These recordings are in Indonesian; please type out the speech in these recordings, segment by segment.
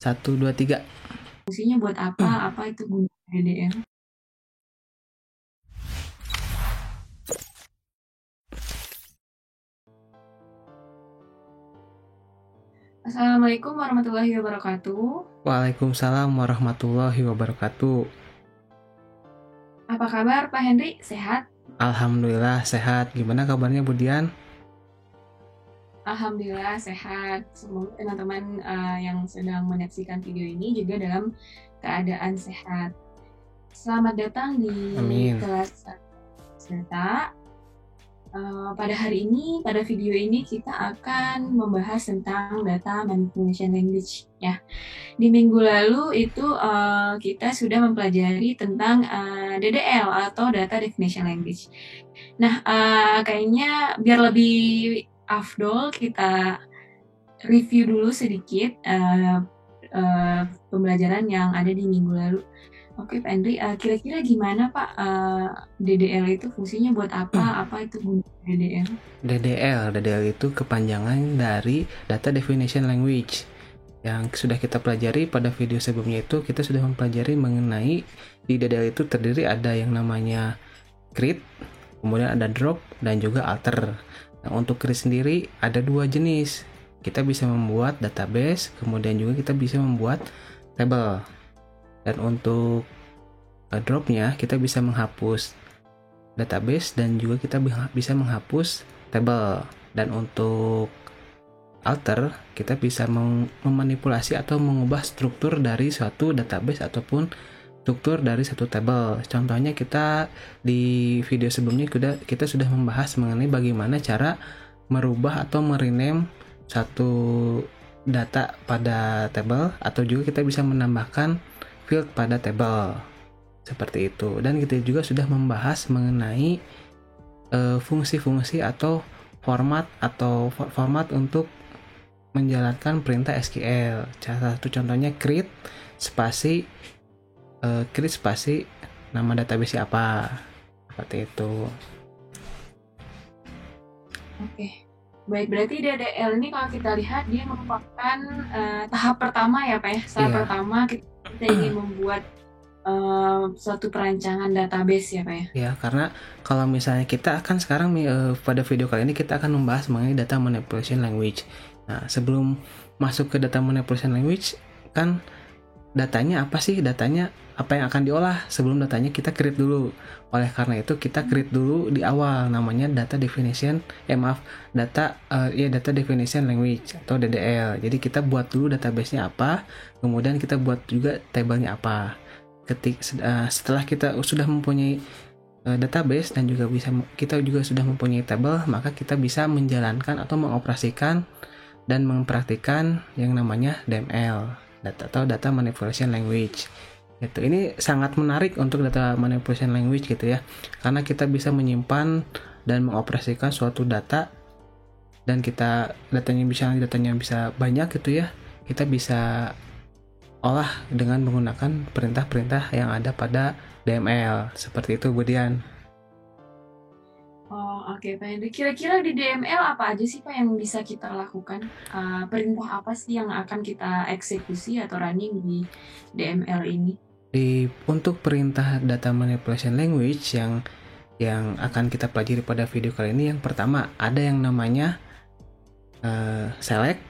Satu, dua, tiga. Fungsinya buat apa? Apa itu guna DDL? Assalamualaikum warahmatullahi wabarakatuh. Waalaikumsalam warahmatullahi wabarakatuh. Apa kabar Pak Henry? Sehat? Alhamdulillah sehat. Gimana kabarnya Budian? Alhamdulillah sehat. Semoga teman-teman yang sedang menyaksikan video ini juga dalam keadaan sehat. Selamat datang di Amin. kelas data. Pada hari ini, pada video ini kita akan membahas tentang data manipulation language ya. Di minggu lalu itu kita sudah mempelajari tentang DDL atau Data Definition Language. Nah, kayaknya biar lebih afdol kita review dulu sedikit pembelajaran yang ada di minggu lalu. Oke, Pak Andri, kira-kira gimana Pak DDL itu fungsinya buat apa? Apa itu guna DDL? DDL itu kepanjangan dari Data Definition Language. Yang sudah kita pelajari pada video sebelumnya itu, kita sudah mempelajari mengenai di DDL itu terdiri ada yang namanya create, kemudian ada drop, dan juga alter. Nah, untuk create sendiri ada dua jenis. Kita bisa membuat database, kemudian juga kita bisa membuat table. Dan untuk dropnya kita bisa menghapus database dan juga kita bisa menghapus table. Dan untuk alter kita bisa memanipulasi atau mengubah struktur dari suatu database ataupun struktur dari satu table. Contohnya kita di video sebelumnya kita sudah membahas mengenai bagaimana cara merubah atau merename satu data pada table, atau juga kita bisa menambahkan field pada table seperti itu. Dan kita juga sudah membahas mengenai fungsi-fungsi atau format untuk menjalankan perintah SQL. Salah satu contohnya create spasi nama database apa, seperti itu. Oke. Baik, berarti DDL ini kalau kita lihat dia merupakan tahap pertama ya Pak ya. Tahap Iya, pertama kita ingin membuat suatu perancangan database ya Pak ya. ya, karena kalau misalnya kita akan sekarang pada video kali ini kita akan membahas mengenai data manipulation language. Nah, sebelum masuk ke data manipulation language, kan datanya apa sih? Datanya apa yang akan diolah? Sebelum datanya kita create dulu. Oleh karena itu kita create dulu di awal, namanya data definition data definition language atau DDL. Jadi kita buat dulu database-nya apa, kemudian kita buat juga tabelnya apa. Setelah kita sudah mempunyai database dan juga kita juga sudah mempunyai table, maka kita bisa menjalankan atau mengoperasikan dan mempraktikkan yang namanya DML, data manipulation language. Ini sangat menarik untuk data manipulation language gitu ya, karena kita bisa menyimpan dan mengoperasikan suatu data, dan datanya bisa banyak gitu ya. Kita bisa olah dengan menggunakan perintah-perintah yang ada pada DML seperti itu, Budian. Oh, oke Pak Henry. Kira-kira di DML apa aja sih Pak yang bisa kita lakukan? Perintah apa sih yang akan kita eksekusi atau running di DML ini? Untuk perintah data manipulation language yang akan kita pelajari pada video kali ini, yang pertama ada yang namanya select,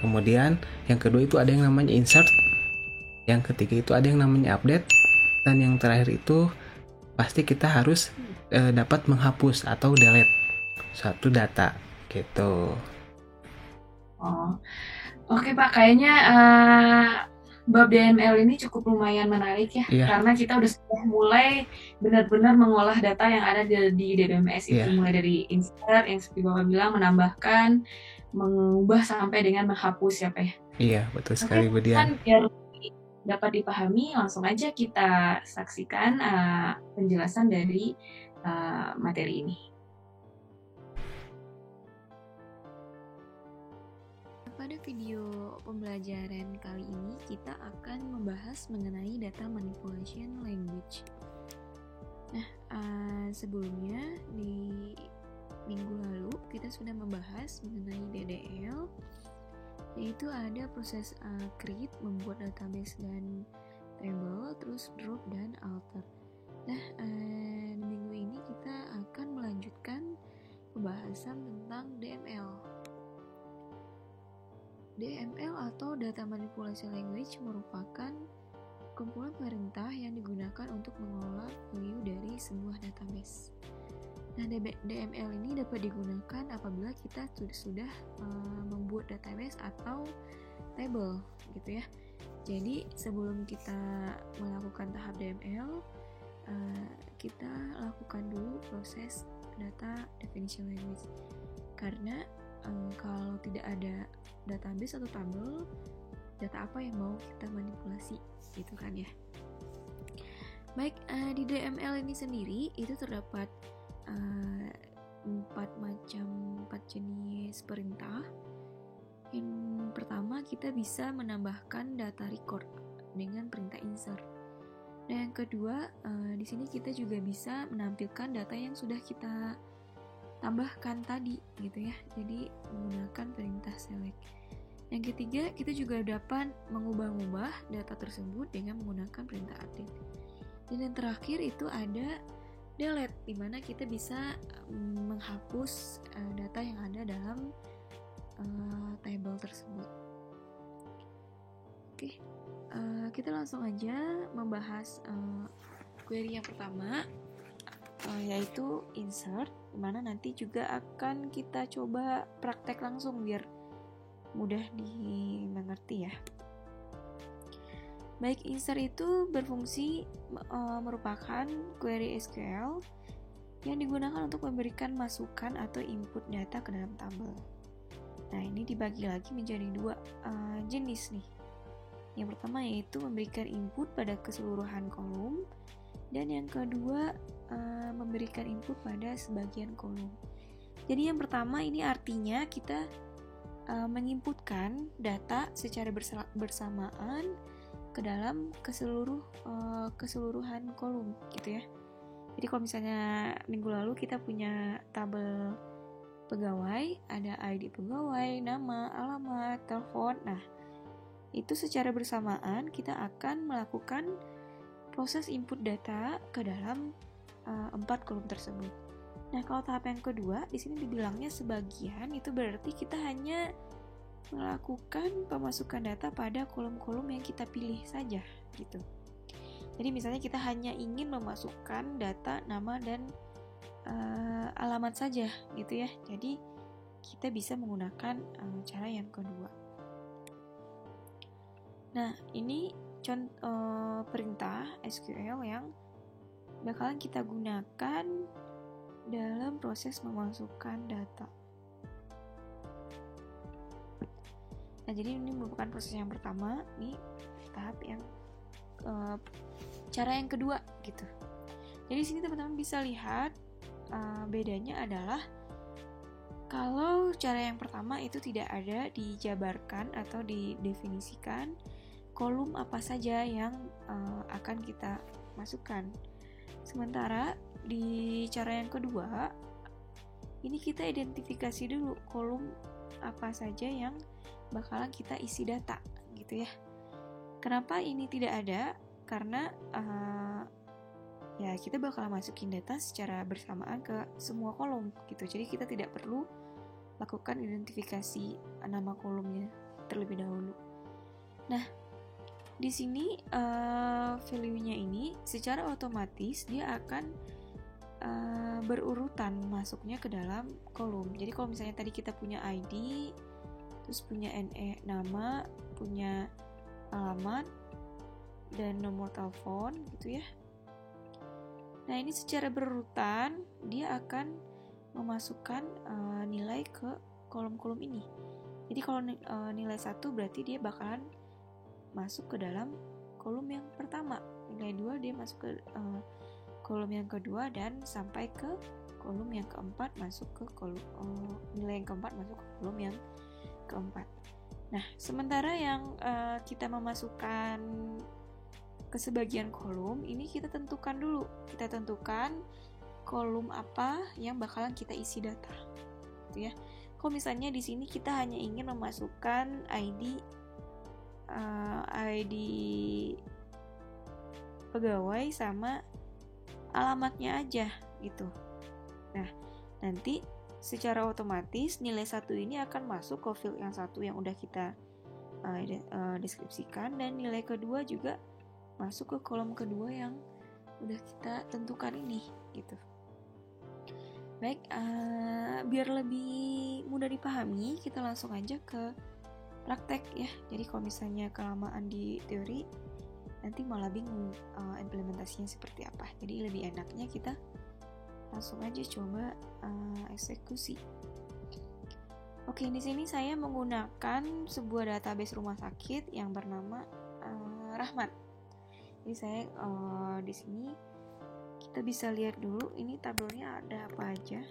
kemudian yang kedua itu ada yang namanya insert, yang ketiga itu ada yang namanya update, dan yang terakhir itu pasti kita harus dapat menghapus atau delete suatu data gitu. Oh, oke Pak. Kayaknya bab DML ini cukup lumayan menarik ya, Iya, karena kita sudah mulai benar-benar mengolah data yang ada di DBMS itu, iya, mulai dari insert, yang seperti Bapak bilang, menambahkan, mengubah sampai dengan menghapus ya Pak ya. iya, betul Oke, sekali Budian. kan biar dapat dipahami, langsung aja kita saksikan penjelasan dari materi ini. Pada video pembelajaran kali ini kita akan membahas mengenai data manipulation language. Nah, sebelumnya di minggu lalu kita sudah membahas mengenai DDL yaitu ada proses create, membuat database dan table, terus drop dan alter. Nah, di minggu ini kita akan melanjutkan pembahasan tentang DML. DML atau Data Manipulation Language merupakan kumpulan perintah yang digunakan untuk mengelola value dari sebuah database. Nah, DML ini dapat digunakan apabila kita sudah membuat database atau table, gitu ya. Jadi sebelum kita melakukan tahap DML, kita lakukan dulu proses data definition language. Karena kalau tidak ada database atau tabel, data apa yang mau kita manipulasi, gitu kan ya. Baik, di DML ini sendiri itu terdapat 4 jenis perintah. Yang pertama, kita bisa menambahkan data record dengan perintah insert. Dan yang kedua, di sini kita juga bisa menampilkan data yang sudah kita tambahkan tadi, gitu ya. Jadi menggunakan perintah select. Yang ketiga, kita juga dapat mengubah-ubah data tersebut dengan menggunakan perintah update. Dan yang terakhir itu ada delete, di mana kita bisa menghapus data yang ada dalam table tersebut. Oke, kita langsung aja membahas query yang pertama, yaitu insert, di mana nanti juga akan kita coba praktek langsung biar mudah dimengerti ya. Baik, insert itu berfungsi merupakan query SQL yang digunakan untuk memberikan masukan atau input data ke dalam tabel. Nah, ini dibagi lagi menjadi 2 jenis nih. Yang pertama yaitu memberikan input pada keseluruhan kolom, dan yang kedua memberikan input pada sebagian kolom. Jadi yang pertama ini artinya kita menginputkan data secara bersamaan ke dalam keseluruhan kolom, gitu ya. Jadi kalau misalnya minggu lalu kita punya tabel pegawai, ada ID pegawai, nama, alamat, telepon. Nah, itu secara bersamaan kita akan melakukan proses input data ke dalam 4 kolom tersebut. Nah, kalau tahap yang kedua, di sini dibilangnya sebagian, itu berarti kita hanya melakukan pemasukan data pada kolom-kolom yang kita pilih saja, gitu. Jadi misalnya kita hanya ingin memasukkan data nama dan alamat saja, gitu ya. Jadi kita bisa menggunakan cara yang kedua. Nah, ini contoh perintah SQL yang bakalan kita gunakan dalam proses memasukkan data. Nah, jadi ini merupakan proses yang pertama, nih tahap yang cara yang kedua, gitu. Jadi sini teman-teman bisa lihat bedanya adalah kalau cara yang pertama itu tidak ada dijabarkan atau didefinisikan kolom apa saja yang akan kita masukkan. Sementara di cara yang kedua, ini kita identifikasi dulu kolom apa saja yang bakalan kita isi data, gitu ya. Kenapa ini tidak ada? Karena ya kita bakal masukin data secara bersamaan ke semua kolom, gitu. Jadi kita tidak perlu lakukan identifikasi nama kolomnya terlebih dahulu. Nah, di sini value-nya ini secara otomatis dia akan berurutan masuknya ke dalam kolom. Jadi kalau misalnya tadi kita punya ID, terus punya NE nama, punya alamat dan nomor telepon, gitu ya. Nah, ini secara berurutan dia akan memasukkan nilai ke kolom-kolom ini. Jadi kalau nilai 1 berarti dia bakalan masuk ke dalam kolom yang pertama. Nilai 2 dia masuk ke kolom yang kedua, dan sampai ke kolom yang keempat masuk ke kolom nilai yang keempat masuk ke kolom yang keempat. Nah, sementara yang kita memasukkan ke sebagian kolom ini kita tentukan dulu. Kita tentukan kolom apa yang bakalan kita isi data, gitu ya. Kalau misalnya di sini kita hanya ingin memasukkan ID pegawai sama alamatnya aja gitu. Nah, nanti secara otomatis nilai 1 ini akan masuk ke field yang satu yang udah kita deskripsikan, dan nilai kedua juga masuk ke kolom kedua yang udah kita tentukan ini gitu. Baik, biar lebih mudah dipahami, kita langsung aja ke praktek ya. Jadi kalau misalnya kelamaan di teori, nanti malah bingung implementasinya seperti apa. Jadi lebih enaknya kita langsung aja coba eksekusi. Oke, di sini saya menggunakan sebuah database rumah sakit yang bernama Rahmat. Jadi saya di sini kita bisa lihat dulu ini tabelnya ada apa aja.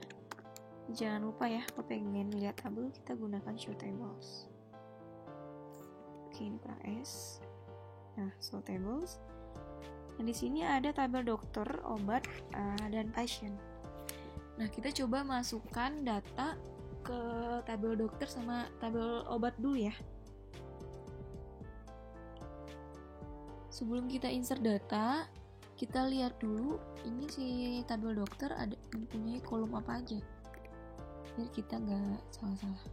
Jangan lupa ya, kalau pengen lihat tabel kita gunakan show tables. Oke, ini kurang S. Nah, show tables. Nah, di sini ada tabel dokter, obat, dan pasien. Nah, kita coba masukkan data ke tabel dokter sama tabel obat dulu ya. Sebelum kita insert data, kita lihat dulu ini si tabel dokter ada mempunyai kolom apa aja, biar kita nggak salah-salah.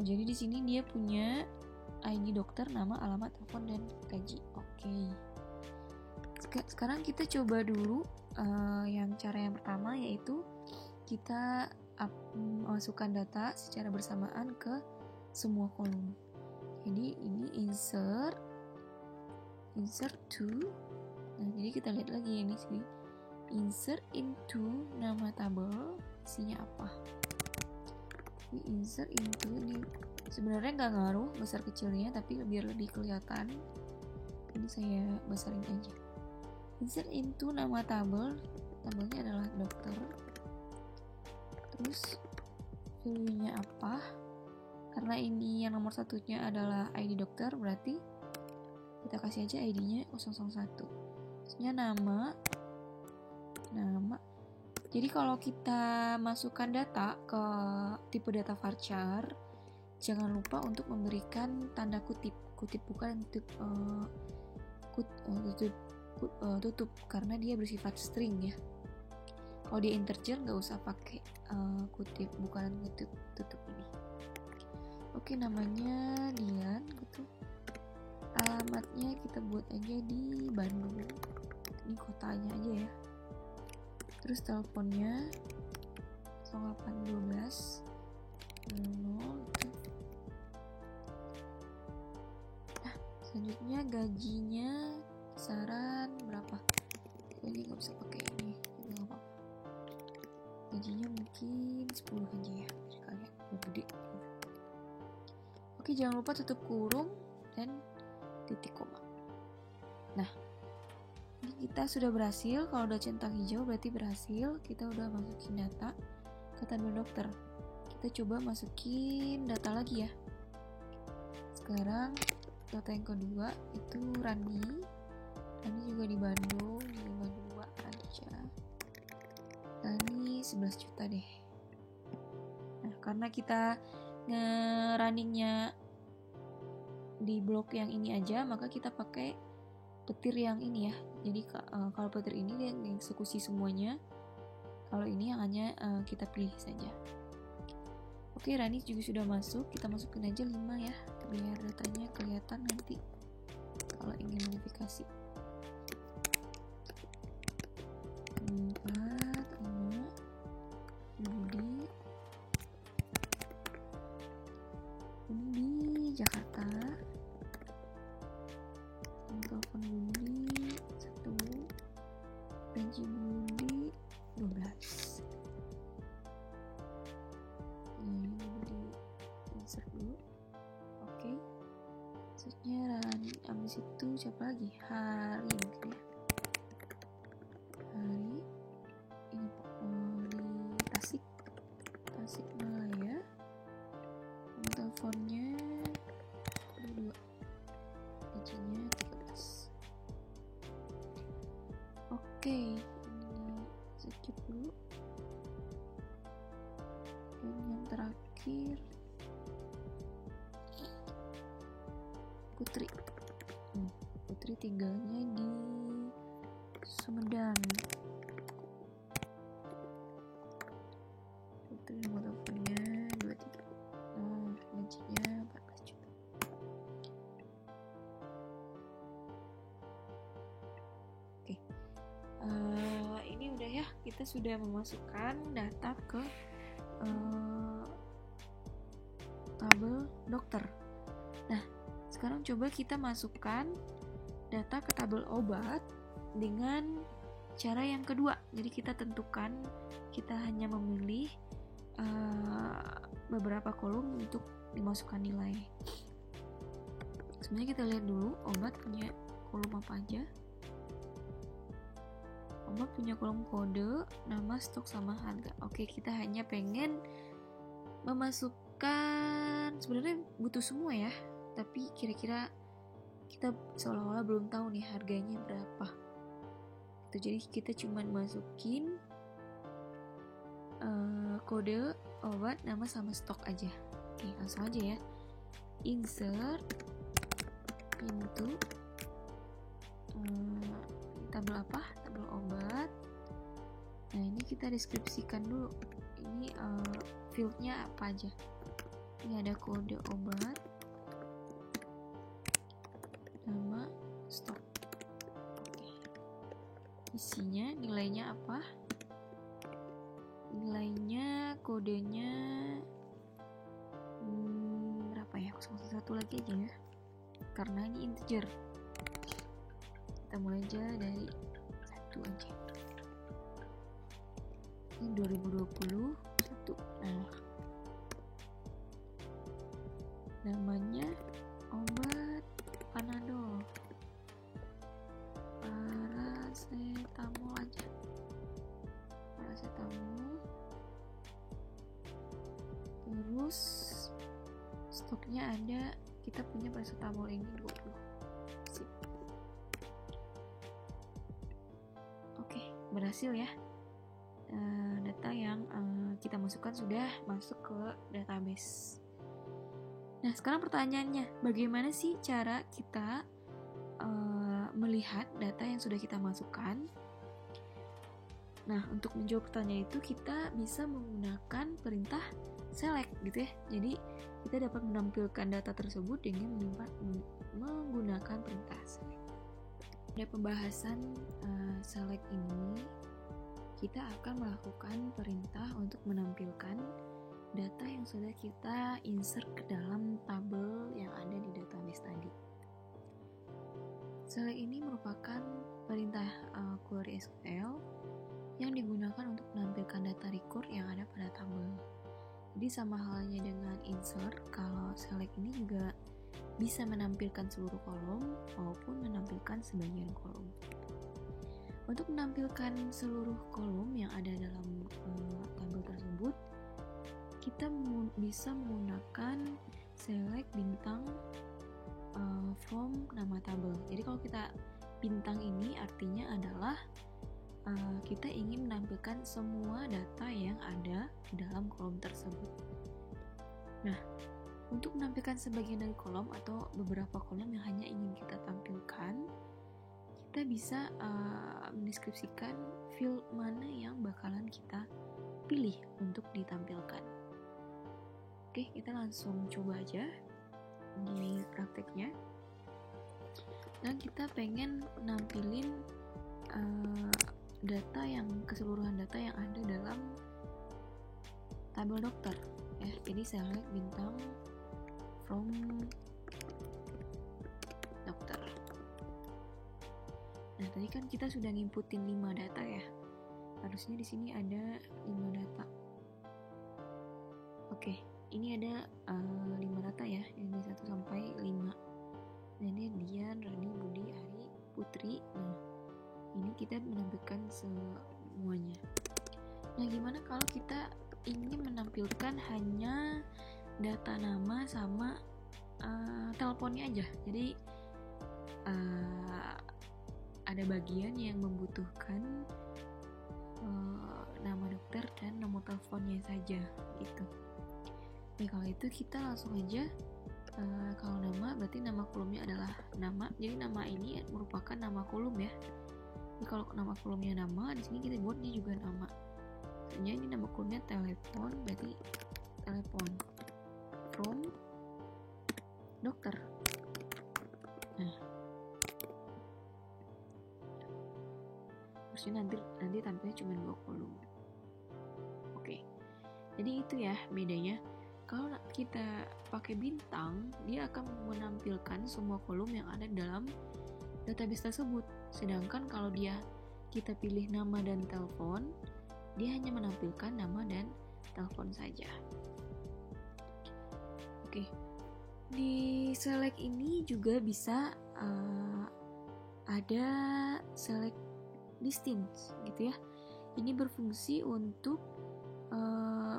Oh, jadi di sini dia punya ID dokter, nama, alamat, telepon, dan gaji. Oke. Sekarang kita coba dulu cara yang pertama, yaitu kita masukkan data secara bersamaan ke semua kolom. Jadi ini insert to. Nah, jadi kita lihat lagi ini sini. Insert into nama tabel, isinya apa. Ini insert into, ini sebenarnya nggak ngaruh besar kecilnya, tapi biar lebih kelihatan ini saya besarin aja. Insert into nama tabelnya adalah dokter. Terus value-nya apa? Karena ini yang nomor satunya adalah ID dokter, berarti kita kasih aja ID-nya 001. Terusnya nama. Jadi kalau kita masukkan data ke tipe data varchar, jangan lupa untuk memberikan tanda kutip bukan tutup, karena dia bersifat string ya. Kalau dia integer nggak usah pakai kutip, bukan tutup ini. Oke, namanya Dian gitu. Alamatnya kita buat aja di Bandung. Ini kotanya aja ya. Terus teleponnya 0812 00. Nah, selanjutnya gajinya kisaran berapa? Ini nggak bisa pakai ini, nggak apa-apa. Gajinya mungkin 10 aja ya, biar kalian lebih gede. Oke, jangan lupa tutup kurung dan titik koma. Nah, ini kita sudah berhasil. Kalau udah centang hijau berarti berhasil. Kita udah masukin data ke tabel dokter. Kita coba masukin data lagi ya. Sekarang data yang kedua itu Rani juga di Bandung 52 aja. Rani 11 juta deh. Nah, karena kita nge-runningnya di blok yang ini aja, maka kita pakai petir yang ini ya. Jadi kalau petir ini dia eksekusi semuanya. Kalau ini yang hanya kita pilih saja. Oke, Rani juga sudah masuk. Kita masukin aja 5 ya, biar datanya kelihatan nanti kalau ingin modifikasi. 4, 5, Budi Jakarta. Telepon Budi 1, gaji Budi 12. Ini Budi insert dulu. Oke. Selanjutnya Rani, abis itu siapa lagi? Hari mungkin ya. Hari ini di Tasik Malaya. Teleponnya 2, gajinya 13. Oke, ini skip dulu. Dan yang terakhir Putri. Putri tinggalnya di Sumedang. Putri nomor teleponnya 23. Gajinya 14 juta. Oke. Ini udah ya, kita sudah memasukkan data ke tabel dokter. Nah, sekarang coba kita masukkan data ke tabel obat dengan cara yang kedua. Jadi kita tentukan, kita hanya memilih beberapa kolom untuk dimasukkan nilai. Sebenarnya kita lihat dulu obat punya kolom apa aja. Obat punya kolom kode, nama, stok, sama harga. Oke, kita hanya pengen memasukkan, sebenarnya butuh semua ya, tapi kira-kira kita seolah-olah belum tahu nih harganya berapa. Jadi kita cuma masukin kode, obat, nama, sama stok aja. Oke, langsung aja ya. Insert pintu tabel apa? Tabel obat. Nah, ini kita deskripsikan dulu. Ini fieldnya apa aja? Ini ada kode obat, nama, stok. Oke. Isinya, nilainya apa? Nilainya, kodenya berapa ya? 0,1 lagi aja ya, karena ini integer. Kita mulai aja dari 1 aja. Ini 2021. Nah, namanya obat Panadol, paracetamol aja, paracetamol. Terus stoknya ada, kita punya paracetamol ini 20. Sip. Oke, berhasil ya. Data yang kita masukkan sudah masuk ke database. Nah, sekarang pertanyaannya, bagaimana sih cara kita melihat data yang sudah kita masukkan? Nah, untuk menjawab pertanyaan itu kita bisa menggunakan perintah select gitu ya. Jadi kita dapat menampilkan data tersebut dengan menggunakan perintah select. Pada pembahasan select ini, kita akan melakukan perintah untuk menampilkan data yang sudah kita insert ke dalam tabel yang ada di database tadi. Select ini merupakan perintah query SQL yang digunakan untuk menampilkan data record yang ada pada tabel. Jadi sama halnya dengan insert, kalau select ini juga bisa menampilkan seluruh kolom maupun menampilkan sebagian kolom. Untuk menampilkan seluruh kolom yang ada dalam tabel tersebut, kita bisa menggunakan select bintang from nama tabel. Jadi kalau kita bintang ini artinya adalah kita ingin menampilkan semua data yang ada di dalam kolom tersebut. Nah, untuk menampilkan sebagian dari kolom atau beberapa kolom yang hanya ingin kita tampilkan, kita bisa mendeskripsikan field mana yang bakalan kita pilih untuk ditampilkan. Oke, kita langsung coba aja di prakteknya. Dan kita pengen nampilin keseluruhan data yang ada dalam tabel dokter ya. Jadi select bintang from dokter. Nah, tadi kan kita sudah nginputin 5 data ya. Harusnya di sini ada 5 data. Oke, ini ada 5 data ya, ini 1 sampai 5. Nah, ini Dian, Rani, Budi, Ari, Putri. Nah, ini kita menampilkan semuanya. Nah, gimana kalau kita ingin menampilkan hanya data nama sama teleponnya aja? Jadi ada bagian yang membutuhkan nama dokter dan nomor teleponnya saja gitu. Nah, kalau itu kita langsung aja Kalau nama berarti nama kolomnya adalah nama. Jadi nama ini merupakan nama kolom ya. Jadi kalau nama kolomnya nama, di sini kita buatnya juga nama. Misalnya ini nama kolomnya telepon, berarti telepon from dokter. Nah, harusnya nanti tampilnya cuma 2 kolom. Oke. Jadi itu ya bedanya. Kalau kita pakai bintang, dia akan menampilkan semua kolom yang ada dalam database tersebut. Sedangkan kalau kita pilih nama dan telepon, dia hanya menampilkan nama dan telepon saja. Oke. Di select ini juga bisa ada select distance gitu ya. Ini berfungsi untuk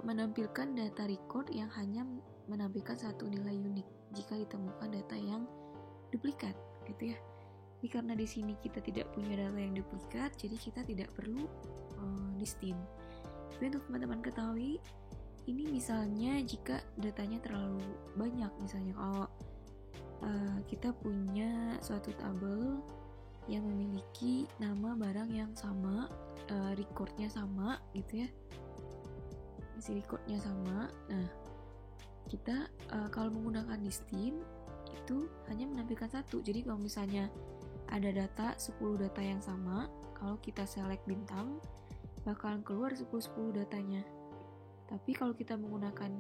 menampilkan data record yang hanya menampilkan satu nilai unik jika ditemukan data yang duplikat gitu ya. Jadi karena di sini kita tidak punya data yang duplikat, jadi kita tidak perlu distinct. Tapi untuk teman-teman ketahui, ini misalnya jika datanya terlalu banyak, misalnya kalau kita punya suatu tabel yang memiliki nama barang yang sama, recordnya sama gitu ya, isi recordnya sama. Nah, kita kalau menggunakan distinct itu hanya menampilkan satu. Jadi kalau misalnya ada 10 data yang sama, kalau kita select bintang bakalan keluar 10 datanya. Tapi kalau kita menggunakan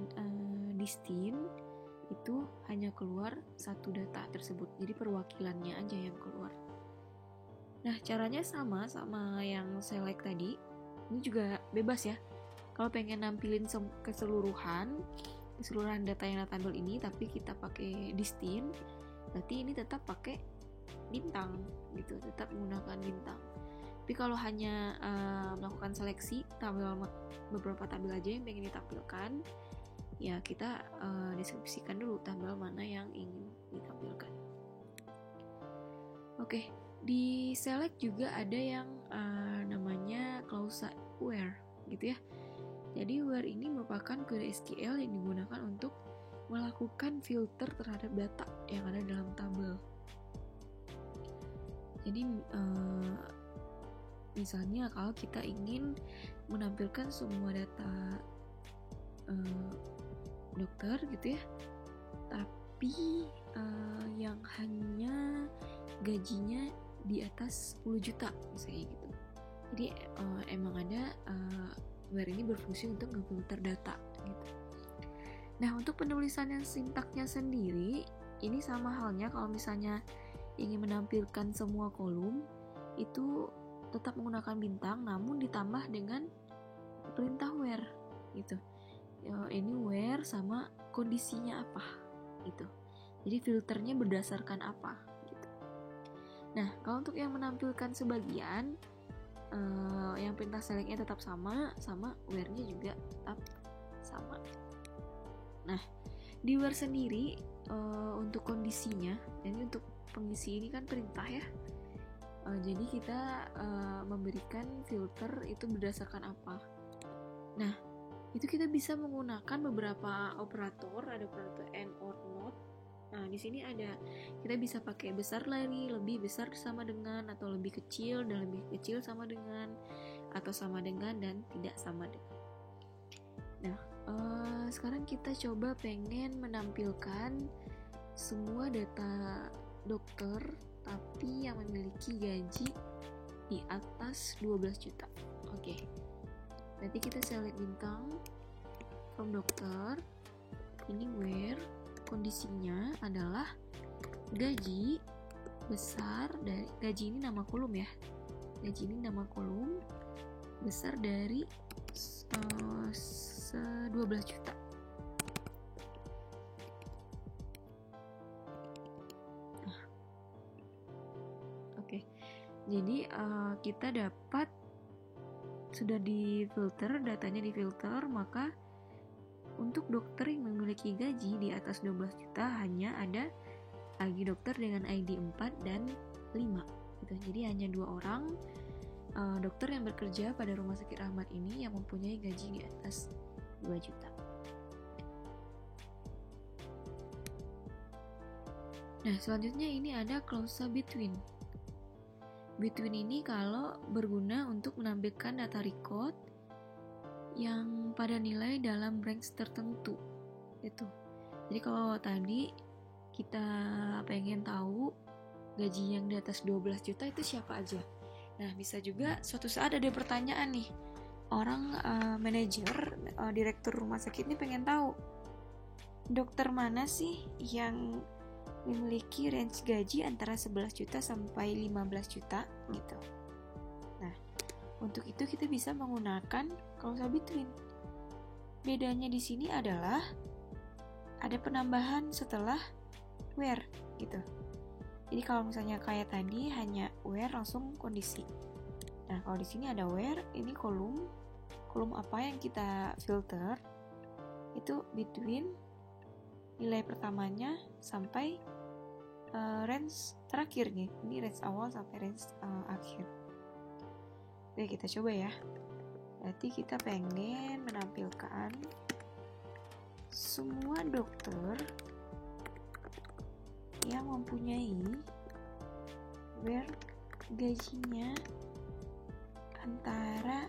distinct itu hanya keluar satu data tersebut. Jadi perwakilannya aja yang keluar. Nah, caranya sama yang select tadi. Ini juga bebas ya. Kalau pengen nampilin keseluruhan data yang ada tabel ini, tapi kita pakai distinct, berarti ini tetap pakai bintang gitu, tetap menggunakan bintang. Tapi kalau hanya melakukan seleksi beberapa tabel aja yang pengen ditampilkan, ya kita deskripsikan dulu tabel mana yang ingin ditampilkan. Oke, di select juga ada yang namanya klausa where gitu ya. Jadi where ini merupakan kode SQL yang digunakan untuk melakukan filter terhadap data yang ada dalam tabel. Jadi misalnya kalau kita ingin menampilkan semua data dokter gitu ya, tapi yang hanya gajinya di atas 10 juta misalnya gitu. Jadi emang ada where ini berfungsi untuk ngefilter data gitu. Nah, untuk penulisan yang sintaknya sendiri, ini sama halnya kalau misalnya ingin menampilkan semua kolom, itu tetap menggunakan bintang, namun ditambah dengan perintah where gitu. Ini where sama kondisinya apa gitu. Jadi filternya berdasarkan apa gitu. Nah, kalau untuk yang menampilkan sebagian, yang perintah selectnya tetap sama where-nya juga tetap sama. Nah, di where sendiri untuk kondisinya, jadi untuk pengisi ini kan perintah ya. Jadi kita memberikan filter itu berdasarkan apa. Nah, itu kita bisa menggunakan beberapa operator, ada operator and or not. Nah, di sini kita bisa pakai besar lagi, lebih besar sama dengan, atau lebih kecil dan lebih kecil sama dengan, atau sama dengan dan tidak sama dengan. Nah, sekarang kita coba pengen menampilkan semua data dokter tapi yang memiliki gaji di atas 12 juta. Oke. Berarti kita select bintang from dokter. Ini where kondisinya adalah gaji besar dari gaji ini nama kolom ya. Gaji ini nama kolom besar dari 12 juta. Oke. Jadi kita dapat sudah difilter, datanya difilter, maka untuk dokter yang memiliki gaji di atas 12 juta hanya ada lagi dokter dengan ID 4 dan 5 gitu. Jadi hanya 2 orang dokter yang bekerja pada Rumah Sakit Rahmat ini yang mempunyai gaji di atas 2 juta. Nah, selanjutnya ini ada klausa between. Between ini kalau berguna untuk menampilkan data record yang pada nilai dalam range tertentu. Itu. Jadi kalau tadi kita pengen tahu gaji yang di atas 12 juta itu siapa aja. Nah, bisa juga suatu saat ada pertanyaan nih. Orang manajer, direktur rumah sakit ini pengen tahu dokter mana sih yang memiliki range gaji antara 11 juta sampai 15 juta gitu. Nah, untuk itu kita bisa menggunakan klausa between. Bedanya di sini adalah ada penambahan setelah where gitu. Jadi kalau misalnya kayak tadi hanya where langsung kondisi. Nah, kalau di sini ada where, ini kolom apa yang kita filter itu between nilai pertamanya sampai range terakhir nih. Ini range awal sampai range akhir. Oke, kita coba ya. Berarti kita pengen menampilkan semua dokter yang mempunyai where gajinya antara,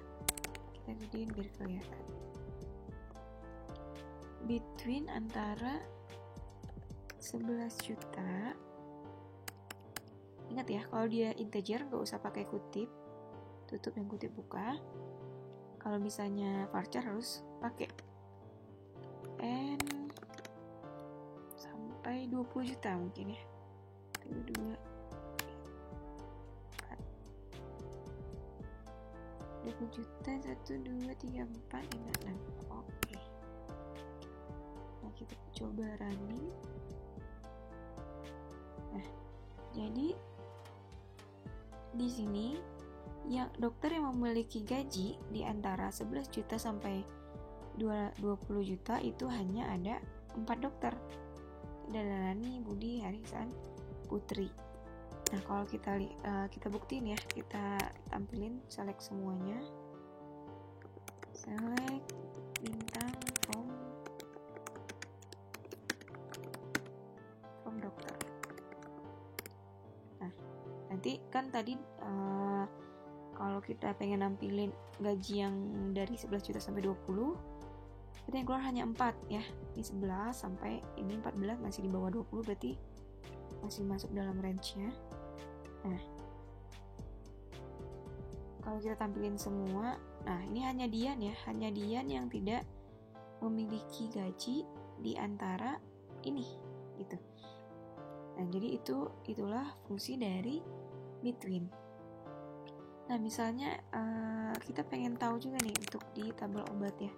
kita gedein biar kelihatan, between antara 11 juta. Ingat ya, kalau dia integer nggak usah pakai kutip, tutup yang kutip buka. Kalau misalnya varchar harus pakai n sampai 20 juta mungkin ya. 2 20 juta 1 2 3 4 5 6. Oke. Nah, kita coba running. Nah, jadi di sini yang dokter yang memiliki gaji di antara 11 juta sampai 20 juta itu hanya ada 4 dokter. Dadarani, Budi, Harisan, Putri. Nah, kalau kita buktiin ya, kita tampilin select semuanya. Select bintang from dokter. Nah, nanti kan tadi kalau kita pengen nampilin gaji yang dari 11 juta sampai 20, kita yang keluar hanya 4 ya. Ini 11 sampai ini 14, masih di bawah 20, berarti masih masuk dalam range-nya. Nah, kalau kita tampilin semua, nah ini hanya Dian ya, hanya Dian yang tidak memiliki gaji di antara ini gitu. Nah, jadi itulah fungsi dari between. Nah, misalnya kita pengen tahu juga nih untuk di tabel obat ya.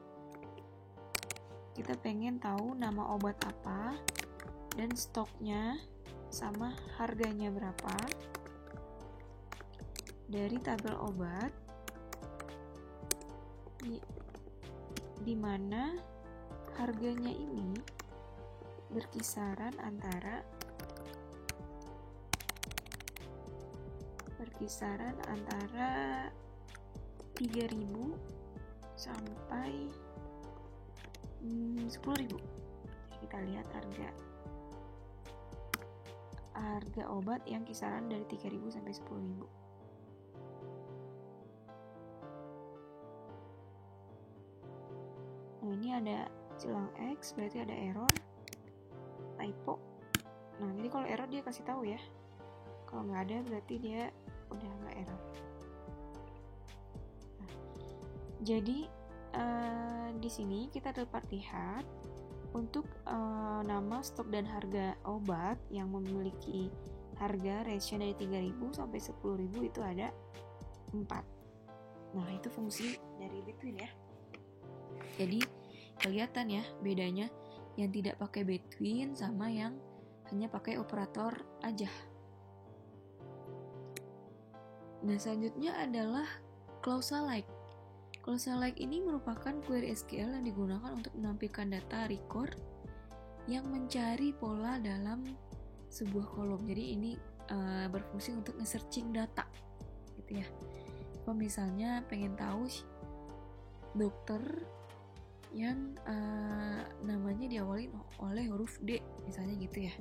Kita pengen tahu nama obat apa dan stoknya sama harganya berapa dari tabel obat di mana harganya ini berkisaran antara 3.000 sampai 10.000. Kita lihat harga obat yang kisaran dari 3.000 sampai 10.000. Nah, ini ada silang X, berarti ada error, typo. Nah, jadi kalau error dia kasih tahu ya. Kalau nggak ada berarti dia udah nggak error. Nah, jadi di sini kita dapat lihat untuk nama, stok, dan harga obat yang memiliki harga ratio dari 3.000 sampai 10.000 itu ada 4. Nah, itu fungsi dari between ya. Jadi kelihatan ya bedanya yang tidak pakai between sama yang hanya pakai operator aja. Nah, selanjutnya adalah klausa like. Klausa like ini merupakan query SQL yang digunakan untuk menampilkan data record yang mencari pola dalam sebuah kolom. Jadi ini berfungsi untuk nge-searching data gitu ya. Kalau misalnya pengen tahu dokter yang namanya diawali oleh huruf D misalnya gitu ya.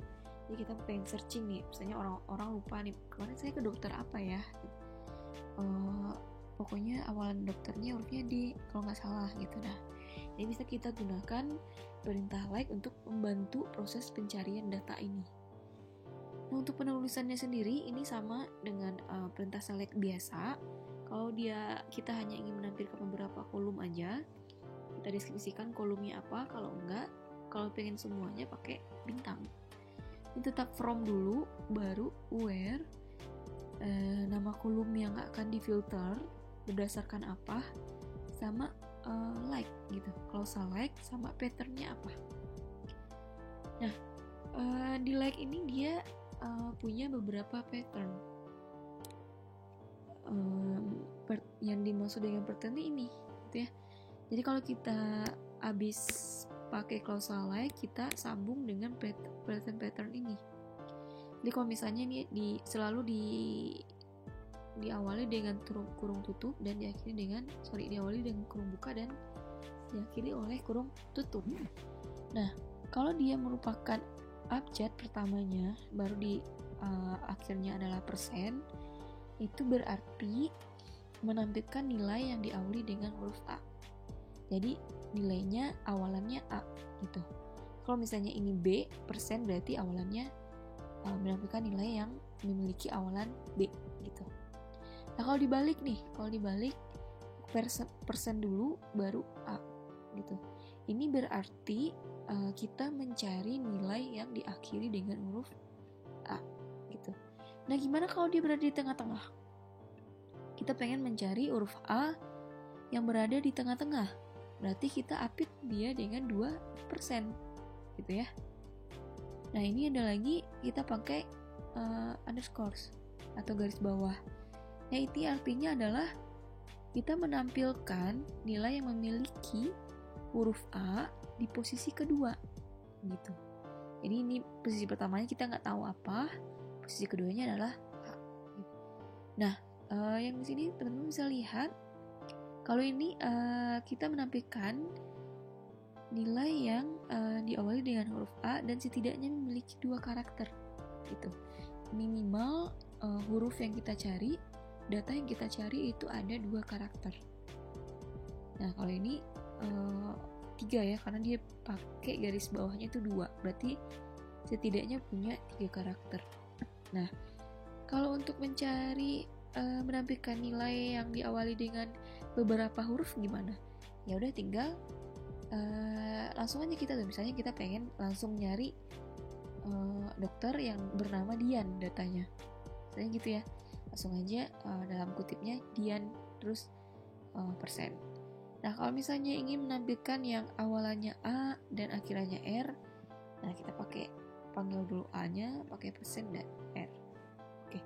Jadi kita pengen searching nih, misalnya orang lupa nih, kemarin saya ke dokter apa ya, pokoknya awalan dokternya hurufnya D kalau nggak salah gitu. Nah, jadi bisa kita gunakan perintah like untuk membantu proses pencarian data ini. Nah, untuk penulisannya sendiri ini sama dengan perintah select biasa. Kalau kita hanya ingin menampilkan beberapa kolom aja, kita deskripsikan kolomnya apa. Kalau pengen semuanya pakai bintang. Ini tetap from dulu, baru where, nama kolom yang akan difilter berdasarkan apa, sama like gitu. Kalau select sama patternnya apa. Nah, di like ini dia punya beberapa pattern. Yang dimaksud dengan pattern ini gitu ya. Jadi kalau kita habis pakai clause like, kita sambung dengan pattern ini. Jadi kalau misalnya ini selalu diawali dengan kurung tutup dan diawali dengan kurung buka dan diakhiri oleh kurung tutup. Nah, kalau dia merupakan abjad pertamanya baru di akhirnya adalah persen, itu berarti menampilkan nilai yang diawali dengan huruf A. Jadi nilainya awalannya A gitu. Kalau misalnya ini B, persen berarti awalannya menampilkan nilai yang memiliki awalan B gitu. Nah, kalau dibalik persen dulu baru A gitu. Ini berarti kita mencari nilai yang diakhiri dengan huruf A gitu. Nah, gimana kalau dia berada di tengah-tengah? Kita pengen mencari huruf A yang berada di tengah-tengah. Berarti kita apit dia dengan 2% gitu ya. Nah, ini ada lagi kita pakai underscores atau garis bawah. Nah, itu artinya adalah kita menampilkan nilai yang memiliki huruf A di posisi kedua gitu. Jadi ini posisi pertamanya kita nggak tahu apa, posisi keduanya adalah A. Nah, yang di sini teman-teman bisa lihat kalau ini kita menampilkan nilai yang diawali dengan huruf A dan setidaknya memiliki 2 karakter gitu. Minimal huruf yang kita cari, data yang kita cari itu ada 2 karakter. Nah, kalau ini 3 ya, karena dia pakai garis bawahnya itu 2, berarti setidaknya punya 3 karakter. Nah, kalau untuk mencari menampilkan nilai yang diawali dengan beberapa huruf gimana? Ya udah tinggal langsung aja kita tuh, misalnya kita pengen langsung nyari dokter yang bernama Dian datanya, misalnya gitu ya, langsung aja dalam kutipnya Dian terus persen. Nah, kalau misalnya ingin menampilkan yang awalannya A dan akhirannya R, nah kita panggil dulu A-nya pakai persen dan R. Oke,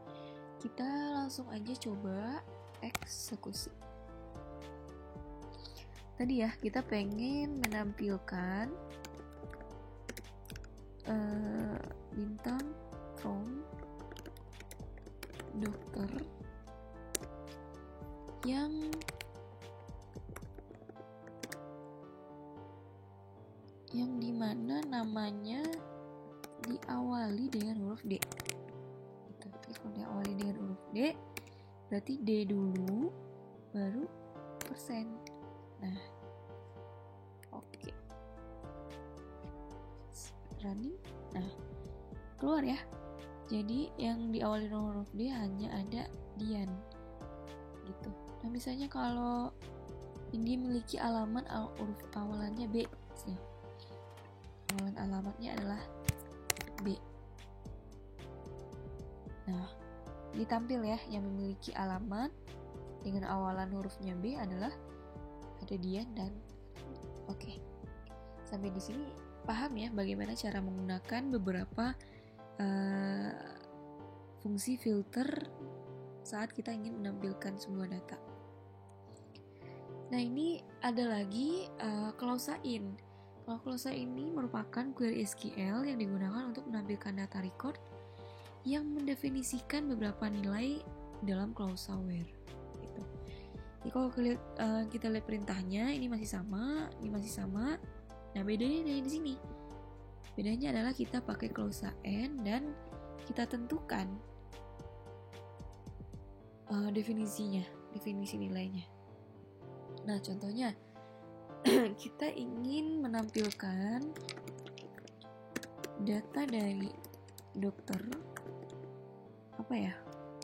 kita langsung aja coba eksekusi. Tadi ya, kita pengen menampilkan bintang from dokter yang dimana namanya diawali dengan huruf D. Jadi kalau diawali dengan huruf D, berarti D dulu, baru persen. Nah, oke. Running. Nah, keluar ya. Jadi yang diawali dengan huruf D hanya ada Dian. Gitu. Nah, misalnya kalau ini memiliki alamat huruf awalannya B, misalnya. Awalan alamatnya adalah B. Nah, ditampil ya yang memiliki alamat dengan awalan hurufnya B adalah ada Dian dan oke. Sampai di sini paham ya bagaimana cara menggunakan beberapa fungsi filter saat kita ingin menampilkan sebuah data. Nah, ini ada lagi clause in. Kalau clause ini merupakan query SQL yang digunakan untuk menampilkan data record yang mendefinisikan beberapa nilai dalam clause where. Gitu. Jadi kalau kita lihat perintahnya, ini masih sama, ini masih sama. Nah, bedanya dari di sini. Bedanya adalah kita pakai klausa and dan kita tentukan definisi nilainya. Nah, contohnya kita ingin menampilkan data dari dokter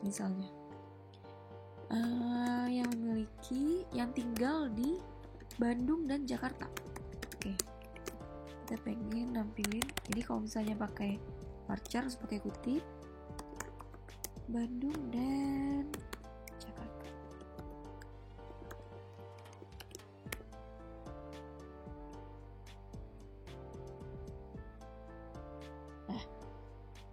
misalnya yang tinggal di Bandung dan Jakarta. Oke, kita pengen nampilin, jadi kalau misalnya pakai varchar harus pakai kutip Bandung dan Jakarta. Nah,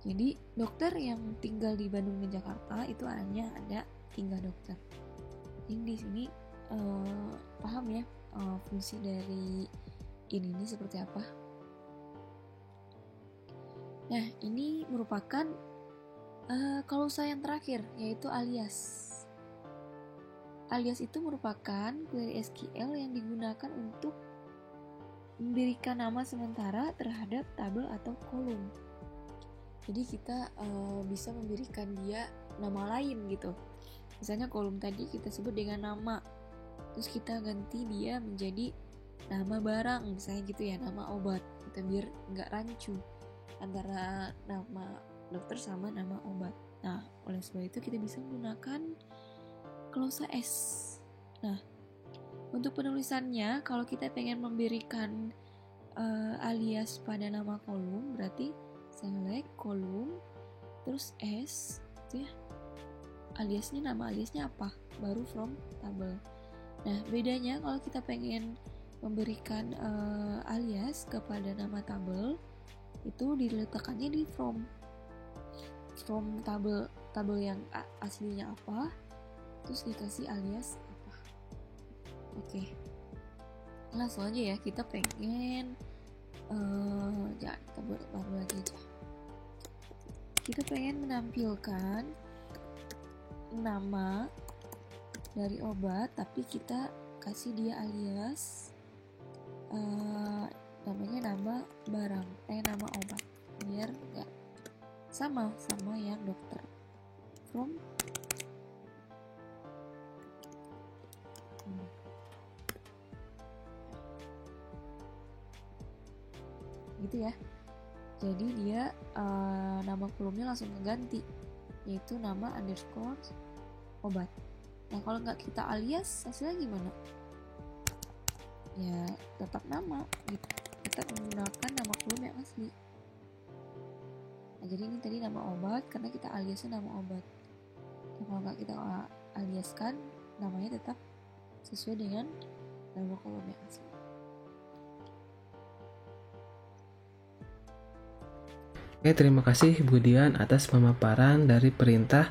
jadi dokter yang tinggal di Bandung dan Jakarta itu hanya ada 3 dokter. Jadi di sini paham ya fungsi dari ini seperti apa. Nah, ini merupakan klausa yang terakhir, yaitu alias. Alias itu merupakan query SQL yang digunakan untuk memberikan nama sementara terhadap tabel atau kolom. Jadi kita bisa memberikan dia nama lain gitu. Misalnya kolom tadi kita sebut dengan nama, terus kita ganti dia menjadi nama barang, misalnya gitu ya, nama obat. Kita biar nggak rancu antara nama dokter sama nama obat. Nah, oleh sebab itu kita bisa menggunakan klausa S. Nah, untuk penulisannya, kalau kita pengen memberikan alias pada nama kolom, berarti select kolom, terus S, itu ya, nama aliasnya apa, baru from tabel. Nah, bedanya kalau kita pengen memberikan alias kepada nama tabel, itu diletakkannya di from tabel yang aslinya apa, terus dikasih alias apa. Oke, langsung aja ya, kita pengen kita buat baru lagi aja. Kita pengen menampilkan nama dari obat, tapi kita kasih dia alias namanya nama barang, nama obat, biar nggak sama yang dokter. From gitu ya. Jadi dia nama kolomnya langsung ganti, yaitu nama underscore obat. Nah, kalau nggak kita alias, hasilnya gimana? Ya tetap nama gitu, kita menggunakan nama kolom yang asli. Nah, jadi ini tadi nama obat karena kita aliasnya nama obat. Nah, kalau nggak kita aliaskan, namanya tetap sesuai dengan nama kolom yang asli. Oke, terima kasih Bu Dian atas pemaparan dari perintah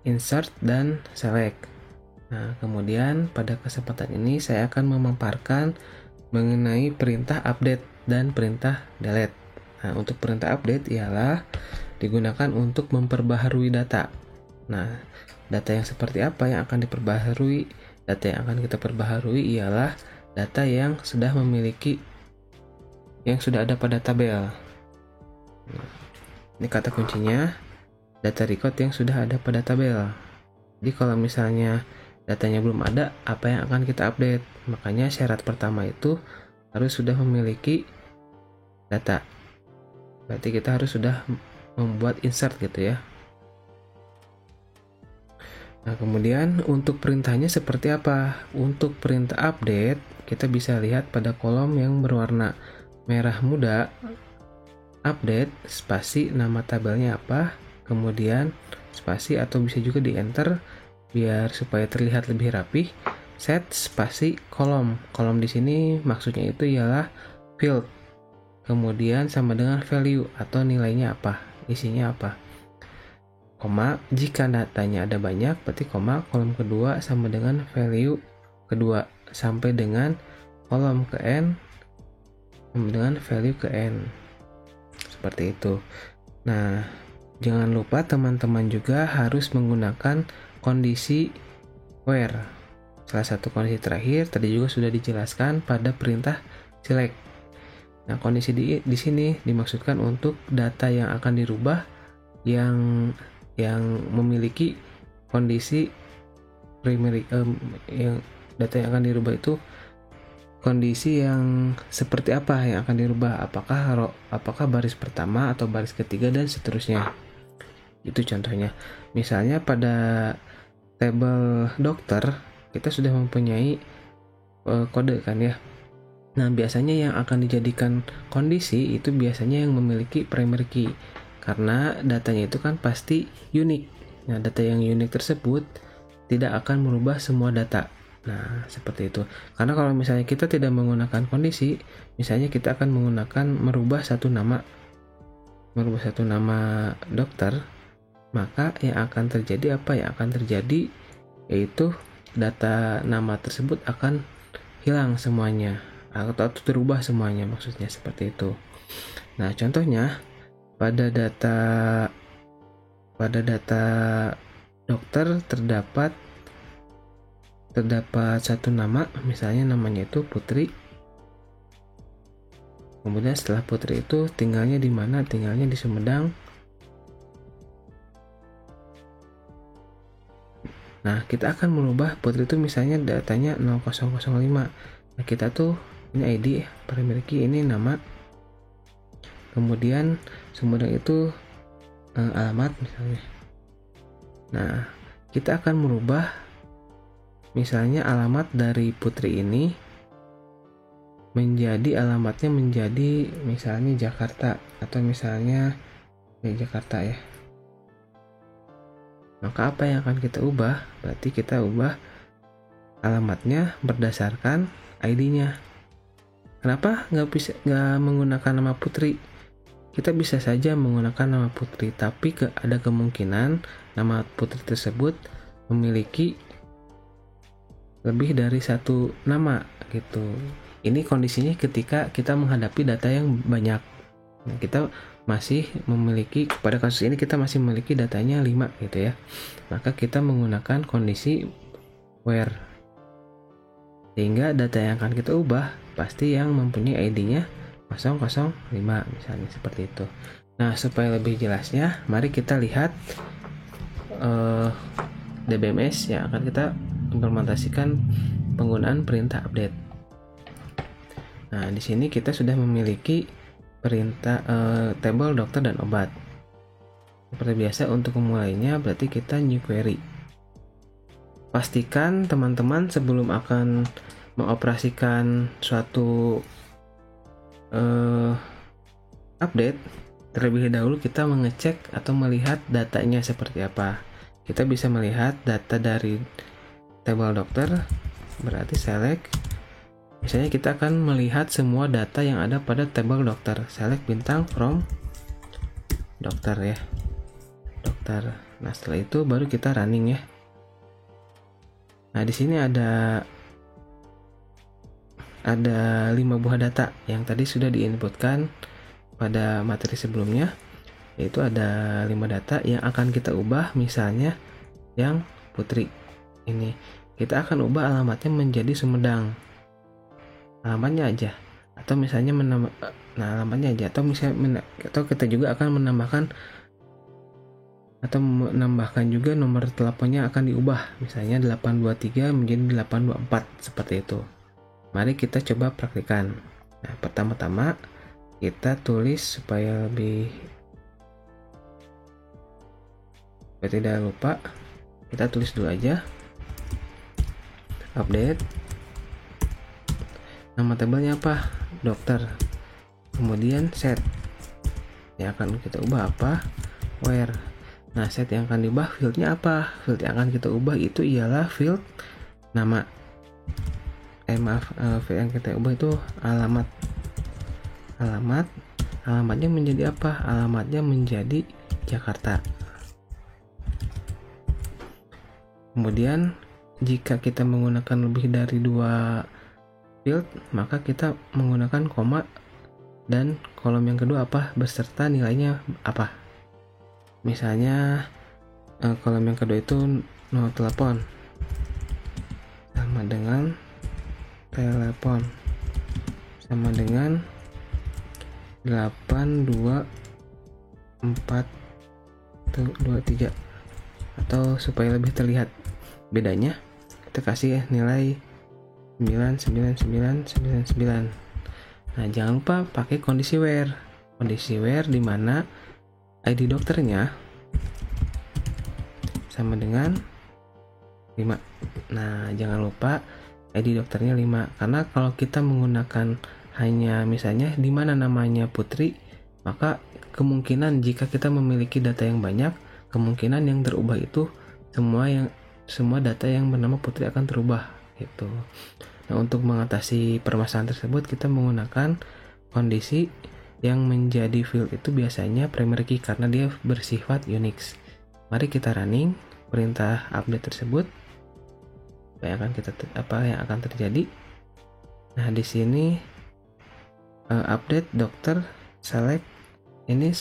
insert dan select. Nah, kemudian pada kesempatan ini saya akan memaparkan mengenai perintah update dan perintah delete. Nah, untuk perintah update ialah digunakan untuk memperbaharui data. Nah, data yang seperti apa yang akan diperbaharui? Data yang akan kita perbaharui ialah data yang sudah ada pada tabel. Nah, ini kata kuncinya, data record yang sudah ada pada tabel. Jadi kalau misalnya datanya belum ada, apa yang akan kita update? Makanya syarat pertama itu harus sudah memiliki data. Berarti kita harus sudah membuat insert gitu ya. Nah, kemudian untuk perintahnya seperti apa? Untuk perintah update, kita bisa lihat pada kolom yang berwarna merah muda, update, spasi nama tabelnya apa, kemudian spasi atau bisa juga di enter biar supaya terlihat lebih rapih, set spasi kolom. Kolom di sini maksudnya itu ialah field. Kemudian sama dengan value atau nilainya apa, isinya apa. Koma, jika datanya ada banyak, berarti koma, kolom kedua sama dengan value kedua sampai dengan kolom ke n sama dengan value ke n. Seperti itu. Nah, jangan lupa teman-teman juga harus menggunakan kondisi where. Salah satu kondisi terakhir tadi juga sudah dijelaskan pada perintah select. Nah, kondisi di sini dimaksudkan untuk data yang akan dirubah yang memiliki kondisi primary, yang data yang akan dirubah itu kondisi yang seperti apa yang akan dirubah, apakah baris pertama atau baris ketiga dan seterusnya. Itu contohnya. Misalnya pada tabel dokter kita sudah mempunyai kode kan ya. Nah, biasanya yang akan dijadikan kondisi itu biasanya yang memiliki primary key, karena datanya itu kan pasti unik. Nah, data yang unik tersebut tidak akan merubah semua data. Nah, seperti itu. Karena kalau misalnya kita tidak menggunakan kondisi, misalnya kita akan merubah satu nama dokter, maka yang akan terjadi apa? Yang akan terjadi yaitu data nama tersebut akan hilang semuanya atau terubah semuanya, maksudnya seperti itu. Nah, contohnya pada data dokter terdapat satu nama, misalnya namanya itu Putri. Kemudian setelah Putri itu tinggalnya di mana? Tinggalnya di Sumedang. Nah, kita akan merubah Putri itu misalnya datanya 0005. Nah, kita tuh ini ID primary key, ini nama. Kemudian Sumedang itu alamat misalnya. Nah, kita akan merubah misalnya alamat dari Putri ini alamatnya menjadi misalnya Jakarta, atau misalnya Jakarta ya. Maka apa yang akan kita ubah? Berarti kita ubah alamatnya berdasarkan ID-nya. Kenapa nggak menggunakan nama Putri? Kita bisa saja menggunakan nama Putri, tapi ada kemungkinan nama Putri tersebut memiliki lebih dari satu nama gitu. Ini kondisinya ketika kita menghadapi data yang banyak. Nah, kita masih memiliki, pada kasus ini kita masih memiliki datanya 5 gitu ya. Maka kita menggunakan kondisi where, sehingga data yang akan kita ubah pasti yang mempunyai ID-nya 005 misalnya, seperti itu. Nah, supaya lebih jelasnya, mari kita lihat DBMS yang akan kita implementasikan penggunaan perintah update. Nah, di sini kita sudah memiliki perintah tabel dokter dan obat. Seperti biasa, untuk memulainya berarti kita new query. Pastikan teman-teman sebelum akan mengoperasikan suatu update, terlebih dahulu kita mengecek atau melihat datanya seperti apa. Kita bisa melihat data dari tabel dokter, berarti select. Misalnya kita akan melihat semua data yang ada pada tabel dokter. Select bintang from dokter ya. Dokter. Nah, setelah itu baru kita running ya. Nah, di sini ada 5 buah data yang tadi sudah diinputkan pada materi sebelumnya, yaitu ada 5 data yang akan kita ubah. Misalnya yang Putri ini, kita akan ubah alamatnya menjadi Sumedang, alamatnya aja, atau misalnya alamatnya aja, atau misalnya atau kita juga akan menambahkan juga nomor teleponnya akan diubah, misalnya 823 menjadi 824 seperti itu. Mari kita coba praktikan. Nah, pertama-tama kita tulis supaya tidak lupa, kita tulis dulu aja update. Nama tabelnya apa? Dokter. Kemudian set. Yang akan kita ubah apa? Where. Nah, set yang akan diubah fieldnya apa? Field yang akan kita ubah itu ialah field nama. Field yang kita ubah itu alamat. Alamatnya menjadi apa? Alamatnya menjadi Jakarta. Kemudian jika kita menggunakan lebih dari 2 field, maka kita menggunakan koma, dan kolom yang kedua apa? Beserta nilainya apa? Misalnya kolom yang kedua itu nomor telepon sama dengan telepon sama dengan 8 2 4 2 3, atau supaya lebih terlihat bedanya kita kasih nilai 99999. Nah, jangan lupa pakai kondisi where di mana ID dokternya sama dengan 5. Nah, jangan lupa ID dokternya 5, karena kalau kita menggunakan hanya misalnya di mana namanya Putri, maka kemungkinan jika kita memiliki data yang banyak, kemungkinan yang terubah itu semua data yang bernama Putri akan terubah gitu. Nah, untuk mengatasi permasalahan tersebut kita menggunakan kondisi yang menjadi field itu biasanya primary key karena dia bersifat Unix. Mari kita running perintah update tersebut. Apa yang akan terjadi? Nah, di sini update dokter select ini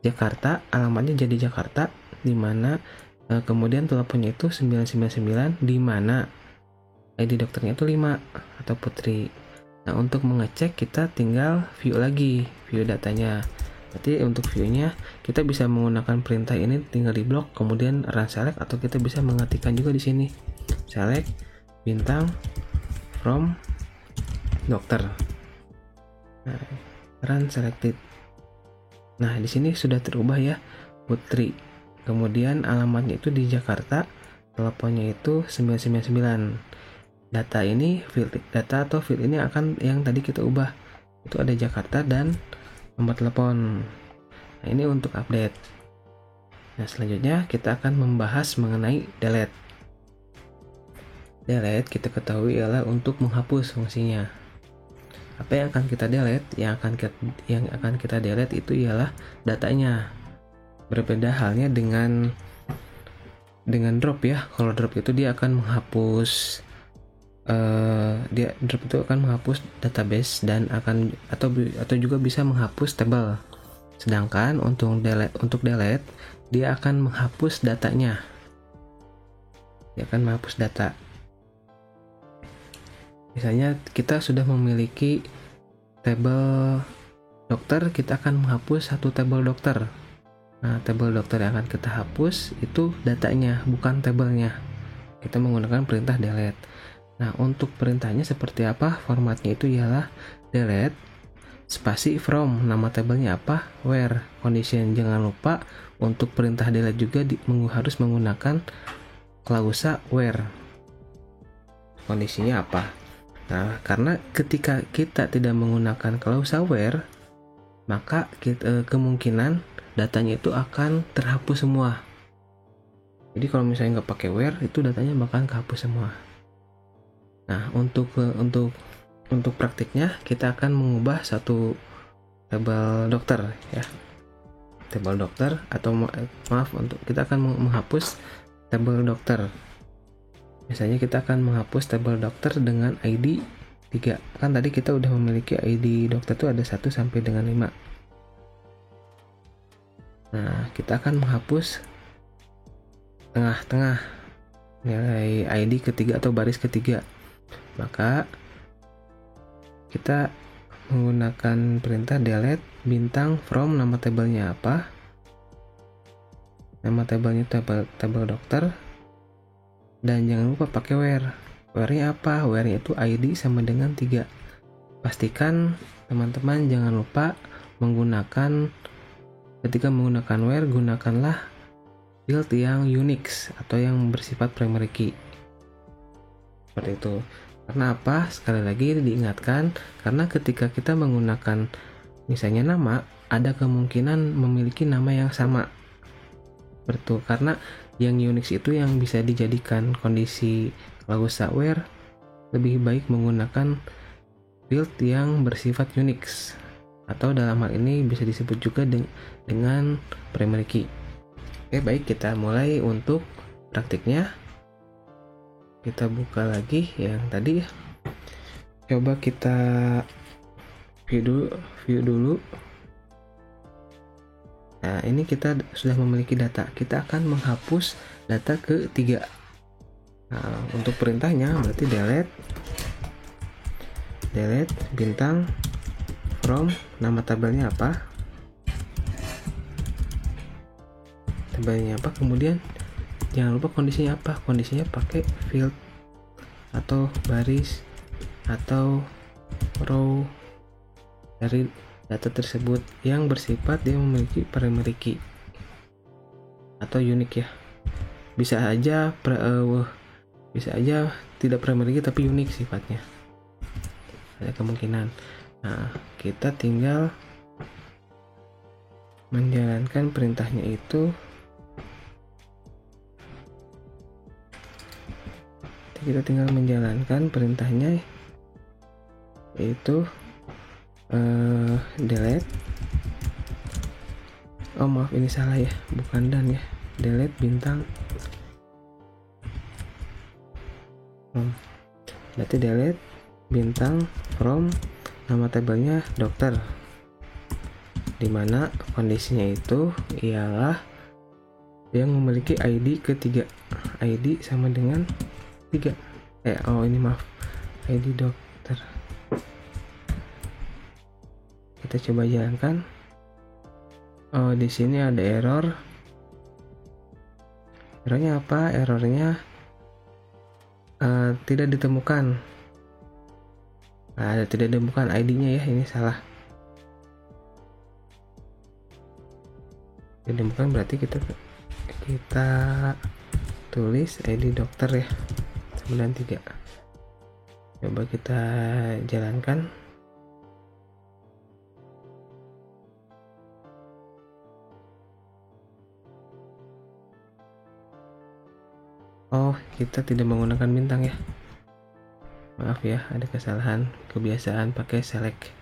Jakarta, alamatnya jadi Jakarta, di mana kemudian teleponnya itu 999, di mana ID dokternya itu 5 atau Putri. Nah, untuk mengecek kita tinggal view datanya. Berarti untuk view-nya kita bisa menggunakan perintah ini, tinggal di blok kemudian run select, atau kita bisa mengetikkan juga di sini select bintang from dokter. Nah, run selected. Nah, di sini sudah terubah ya, Putri. Kemudian alamatnya itu di Jakarta, teleponnya itu 999. Data ini field ini akan yang tadi kita ubah. Itu ada Jakarta dan nomor telepon. Nah, ini untuk update. Nah, selanjutnya kita akan membahas mengenai delete. Delete kita ketahui ialah untuk menghapus fungsinya. Apa yang akan kita delete? Yang akan kita delete itu ialah datanya. Berbeda halnya dengan drop ya. Kalau drop itu dia akan menghapus database dan atau juga bisa menghapus table. Sedangkan untuk delete dia akan menghapus datanya. Dia akan menghapus data. Misalnya kita sudah memiliki tabel dokter, kita akan menghapus satu tabel dokter. Nah, tabel dokter yang akan kita hapus itu datanya, bukan tabelnya. Kita menggunakan perintah delete. Nah, untuk perintahnya seperti apa? Formatnya itu ialah delete spasi from, nama tabelnya apa? Where condition. Jangan lupa untuk perintah delete juga harus menggunakan klausa where. Kondisinya apa? Nah, karena ketika kita tidak menggunakan klausa where, maka kemungkinan datanya itu akan terhapus semua. Jadi kalau misalnya nggak pakai where, itu datanya bakal kehapus semua. Nah, untuk praktiknya kita akan mengubah satu tabel dokter ya. Tabel dokter atau kita akan menghapus tabel dokter. Misalnya kita akan menghapus tabel dokter dengan ID 3. Kan tadi kita udah memiliki ID dokter itu ada 1 sampai dengan 5. Nah, kita akan menghapus tengah-tengah nilai ID ketiga atau baris ketiga. Maka kita menggunakan perintah delete bintang from, nama tabelnya apa? Nama tabelnya tabel dokter. Dan jangan lupa pakai where. Where-nya apa? Where-nya itu ID sama dengan 3. Pastikan teman-teman jangan lupa ketika menggunakan where, gunakanlah field yang Unix atau yang bersifat primary key. Seperti itu. Karena apa? Sekali lagi diingatkan, karena ketika kita menggunakan misalnya nama, ada kemungkinan memiliki nama yang sama. Betul, karena yang Unix itu yang bisa dijadikan kondisi klausa where, lebih baik menggunakan field yang bersifat Unix, atau dalam hal ini bisa disebut juga dengan primary key. Oke, baik, kita mulai untuk praktiknya. Kita buka lagi yang tadi ya. Coba kita view dulu. Nah, ini kita sudah memiliki data. Kita akan menghapus data ke-3. Nah, untuk perintahnya berarti delete bintang from, nama tabelnya apa, kemudian jangan lupa kondisinya apa, kondisinya pakai field atau baris atau row dari data tersebut yang bersifat dia memiliki primary key atau unik ya. Bisa aja tidak primary key tapi unik sifatnya, ada kemungkinan. Nah, kita tinggal menjalankan perintahnya itu. Kita tinggal menjalankan perintahnya yaitu delete. Oh maaf, ini salah ya, bukan dan ya, delete bintang. Berarti delete bintang from nama tabelnya dokter, dimana kondisinya itu ialah yang memiliki ID ketiga, ID sama dengan 3. ID dokter. Kita coba jalankan. Oh, di sini ada error. Errornya apa? Errornya tidak ditemukan. Tidak ditemukan ID-nya ya, ini salah. Tidak ditemukan berarti kita tulis ID dokter ya. 93. Coba kita jalankan. Oh, kita tidak menggunakan bintang ya. Maaf ya, ada kesalahan, kebiasaan pakai select.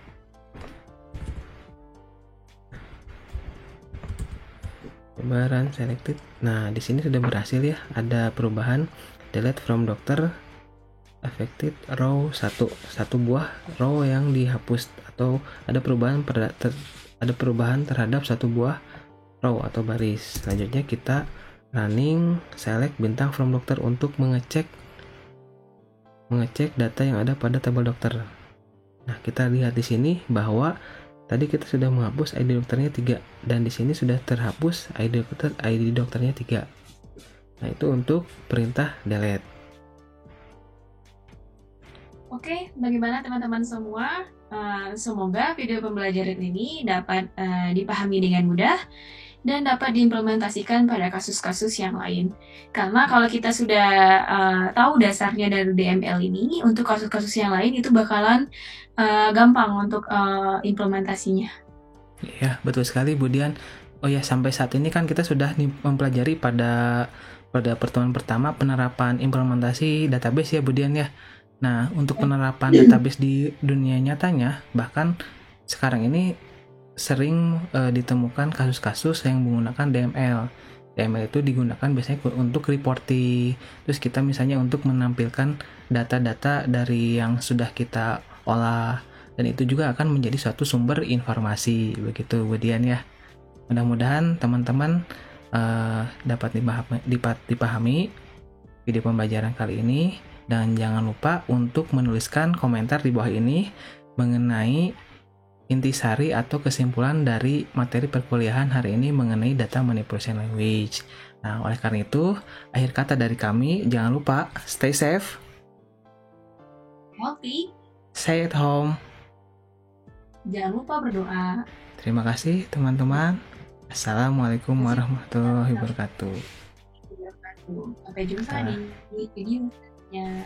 Coba run selected. Nah, di sini sudah berhasil ya, ada perubahan. Delete from dokter, affected row 1 buah row yang dihapus, atau ada perubahan terhadap 1 buah row atau baris. Selanjutnya kita running select bintang from dokter untuk mengecek data yang ada pada tabel dokter. Nah, kita lihat di sini bahwa tadi kita sudah menghapus ID dokternya 3 dan di sini sudah terhapus ID dokternya 3. Nah, itu untuk perintah delete. Oke, bagaimana teman-teman semua? Semoga video pembelajaran ini dapat dipahami dengan mudah dan dapat diimplementasikan pada kasus-kasus yang lain. Karena kalau kita sudah tahu dasarnya dari DML ini, untuk kasus-kasus yang lain itu bakalan gampang untuk implementasinya. Ya, betul sekali Bu Dian. Oh ya, sampai saat ini kan kita sudah mempelajari pada pertemuan pertama penerapan implementasi database ya Bu Dian ya. Nah, untuk penerapan database di dunia nyatanya, bahkan sekarang ini sering ditemukan kasus-kasus yang menggunakan DML. DML itu digunakan biasanya untuk reporting. Terus kita misalnya untuk menampilkan data-data dari yang sudah kita olah, dan itu juga akan menjadi suatu sumber informasi, begitu Bu Dian ya. Mudah-mudahan teman-teman dapat dipahami video pembelajaran kali ini, dan jangan lupa untuk menuliskan komentar di bawah ini mengenai intisari atau kesimpulan dari materi perkuliahan hari ini mengenai data manipulation language. Nah, oleh karena itu, akhir kata dari kami, jangan lupa stay safe, Healthy, stay at home. jangan lupa berdoa. Terima kasih teman-teman. Assalamualaikum warahmatullahi wabarakatuh. Sampai jumpa di video selanjutnya.